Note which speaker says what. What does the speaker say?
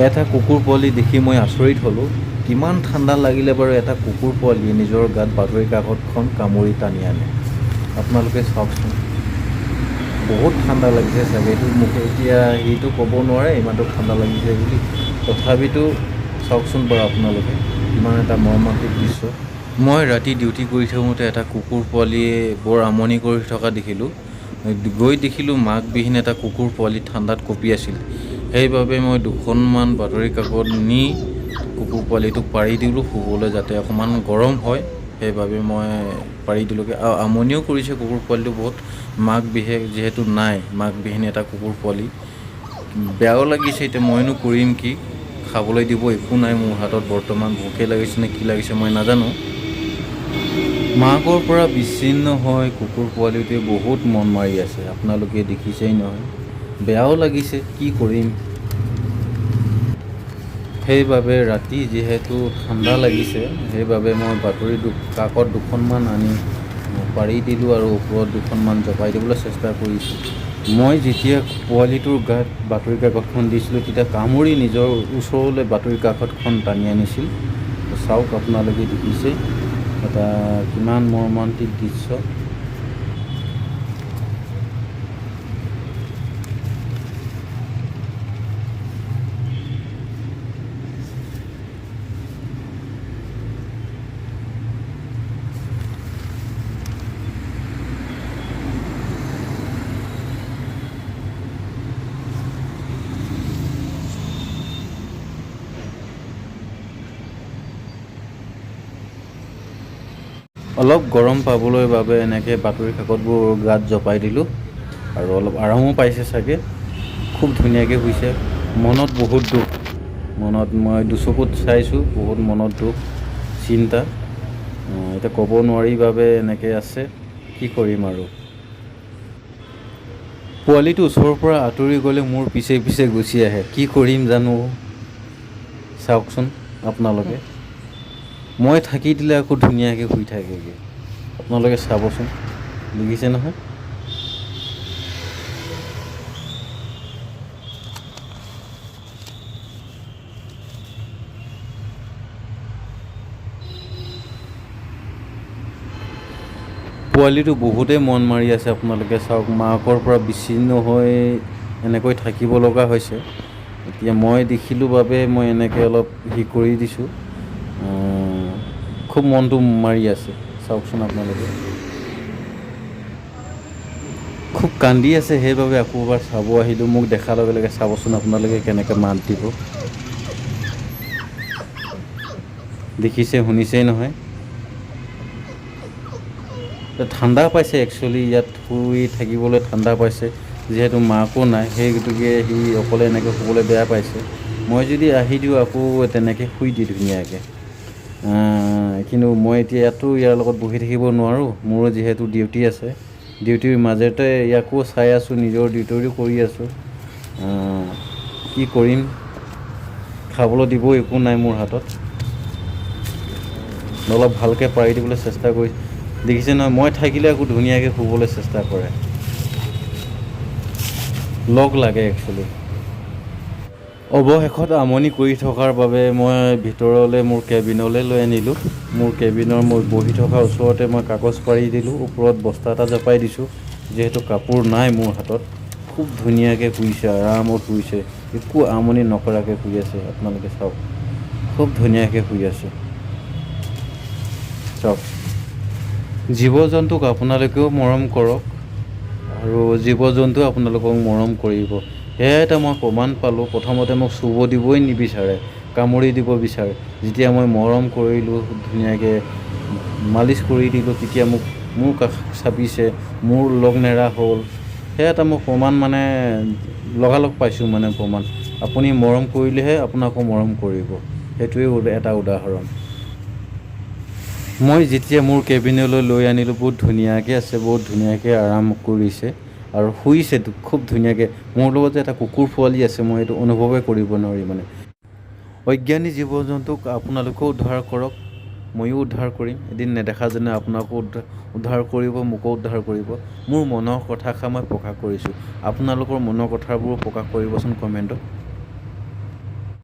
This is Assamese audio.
Speaker 1: এটা কুকুৰ পোৱালি দেখি মই আচৰিত হ'লোঁ। কিমান ঠাণ্ডা লাগিলে বাৰু এটা কুকুৰ পোৱালিয়ে নিজৰ গাত বাতৰি কাকতখন কামুৰি টানি আনে। আপোনালোকে চাওকচোন, বহুত ঠাণ্ডা লাগিছে চাগে। এইটো মোক এতিয়া সেইটো ক'ব নোৱাৰে ইমানটো ঠাণ্ডা লাগিছে বুলি, তথাপিতো চাওকচোন বাৰু আপোনালোকে, কিমান এটা মৰ্মান্তিক দৃশ্য। মই ৰাতি ডিউটি কৰি থাকোঁতে এটা কুকুৰ পোৱালীয়ে বৰ আমনি কৰি থকা দেখিলোঁ। গৈ দেখিলোঁ মাকবিহীন এটা কুকুৰ পোৱালি ঠাণ্ডাত কঁপি আছিল। সেইবাবে মই দুখনমান বাতৰি কাকত নি কুকুৰ পোৱালিটোক পাৰি দিলোঁ শুবলৈ, যাতে অকণমান গৰম হয়। সেইবাবে মই পাৰি দিলোঁগৈ। আৰু আমনিও কৰিছে কুকুৰ পোৱালিটো বহুত, যিহেতু নাই, মাকবিহীন এটা কুকুৰ পোৱালি। বেয়াও লাগিছে। এতিয়া মইনো কৰিম কি, খাবলৈ দিব একো নাই মোৰ হাতত বৰ্তমান। ভোকে লাগিছে নে কি লাগিছে মই নাজানো। মাকৰ পৰা বিচ্ছিন্ন হৈ কুকুৰ পোৱালিটোৱে বহুত মন মাৰি আছে, আপোনালোকে দেখিছেই নহয়। বেয়াও লাগিছে, কি কৰিম। সেইবাবে ৰাতি যিহেতু ঠাণ্ডা লাগিছে, সেইবাবে মই বাতৰি কাকত দুখনমান আনি পাৰি দিলোঁ আৰু ওপৰত দুখনমান জপাই দিবলৈ চেষ্টা কৰিছোঁ। মই যেতিয়া পোৱালিটোৰ গাত বাতৰি কাকতখন দিছিলোঁ, তেতিয়া কামুৰি নিজৰ ওচৰলৈ বাতৰি কাকতখন টানি আনিছিল। চাওক, আপোনালোকে দেখিছে এটা কিমান মৰ্মান্তিক দৃশ্য। অলপ গৰম পাবলৈ বাবে এনেকৈ বাতৰি কাকতবোৰ গাত জপাই দিলোঁ, আৰু অলপ আৰামো পাইছে চাগে। খুব ধুনীয়াকৈ শুইছে। মনত বহুত দুখ, মই দুচকুত চাইছোঁ, বহুত মনত দুখ, চিন্তা। এতিয়া ক'ব নোৱাৰি বাবে এনেকৈ আছে, কি কৰিম আৰু। পোৱালিটো ওচৰৰ পৰা আঁতৰি গ'লে মোৰ পিছে পিছে গুচি আহে, কি কৰিম জানো। চাওকচোন আপোনালোকে, মই থাকি দিলে আকৌ ধুনীয়াকৈ শুই থাকেগৈ। আপোনালোকে চাবচোন, দেখিছে নহয়। পোৱালিটো বহুতেই মন মাৰি আছে, আপোনালোকে চাওক। মাকৰ পৰা বিচ্ছিন্ন হৈ এনেকৈ থাকিব লগা হৈছে। এতিয়া মই দেখিলোঁ বাবে মই এনেকৈ অলপ কৰি দিছোঁ। খুব মনটো মাৰি আছে, চাওকচোন আপোনালোকে। খুব কান্দি আছে, সেইবাবে আকৌ এবাৰ চাব আহিলোঁ। মোক দেখাৰ লগে লগে চাবচোন আপোনালোকে কেনেকৈ মাত দিব। দেখিছে, শুনিছেই নহয়। ঠাণ্ডা পাইছে একচুৱেলি, ইয়াত শুই থাকিবলৈ ঠাণ্ডা পাইছে। যিহেতু মাকো নাই, সেই গতিকে সি অকলে এনেকৈ শুবলৈ বেয়া পাইছে। মই যদি আহি দিওঁ আকৌ তেনেকৈ শুই দিয়ে ধুনীয়াকৈ। কিন্তু মই এতিয়া ইয়াৰ লগত বহি থাকিব নোৱাৰোঁ। মোৰো যিহেতু ডিউটি আছে, ডিউটিৰ মাজতে ইয়াকো চাই আছোঁ, নিজৰ ডিউটিও কৰি আছোঁ। কি কৰিম, খাবলৈ দিব একো নাই মোৰ হাতত। অলপ ভালকৈ পাৰি দিবলৈ চেষ্টা কৰিছোঁ। দেখিছে নহয়, মই থাকিলে আকৌ ধুনীয়াকৈ শুবলৈ চেষ্টা কৰে। লগ লাগে একচুৱেলি। অৱশেষত আমনি কৰি থকাৰ বাবে মই ভিতৰলৈ মোৰ কেবিনলৈ লৈ আনিলোঁ। মোৰ কেবিনৰ মই বহি থকাৰ ওচৰতে মই কাগজ পাৰি দিলোঁ, ওপৰত বস্তা এটা জপাই দিছোঁ। যিহেতু কাপোৰ নাই মোৰ হাতত। খুব ধুনীয়াকৈ শুইছে, আৰামত শুইছে, একো আমনি নকৰাকৈ শুই আছে। আপোনালোকে চাওক, খুব ধুনীয়াকৈ শুই আছে। চাওক, জীৱ জন্তুক আপোনালোকেও মৰম কৰক, আৰু জীৱ জন্তুও আপোনালোকক মৰম কৰিব। সেয়া এটা মই প্ৰমাণ পালোঁ। প্ৰথমতে মোক চুব দিবই নিবিচাৰে, কামুৰি দিব বিচাৰে। যেতিয়া মই মৰম কৰিলোঁ, ধুনীয়াকৈ মালিচ কৰি দিলোঁ, তেতিয়া মোৰ কাষ চাপিছে, মোৰ লগ নেৰা হ'ল। সেয়া এটা মই প্ৰমাণ, লগালগ পাইছোঁ প্ৰমাণ। আপুনি মৰম কৰিলেহে আপোনাকো মৰম কৰিব, সেইটোৱে এটা উদাহৰণ। মই যেতিয়া মোৰ কেবিনলৈ লৈ আনিলোঁ, বহুত ধুনীয়াকৈ আছে, বহুত ধুনীয়াকৈ আৰাম কৰিছে আৰু শুইছে খুব ধুনীয়াকৈ। মোৰ লগত যে এটা কুকুৰ পোৱালি আছে, মই এইটো অনুভৱেই কৰিব নোৱাৰি। অজ্ঞানী জীৱ জন্তুক আপোনালোকেও উদ্ধাৰ কৰক, ময়ো উদ্ধাৰ কৰিম। এদিন নেদেখাজনে আপোনাকো উদ্ধাৰ কৰিব, মোকো উদ্ধাৰ কৰিব। মোৰ মনৰ কথাষাৰ মই প্ৰকাশ কৰিছোঁ। আপোনালোকৰ মনৰ কথাবোৰ প্ৰকাশ কৰিবচোন কমেণ্টত।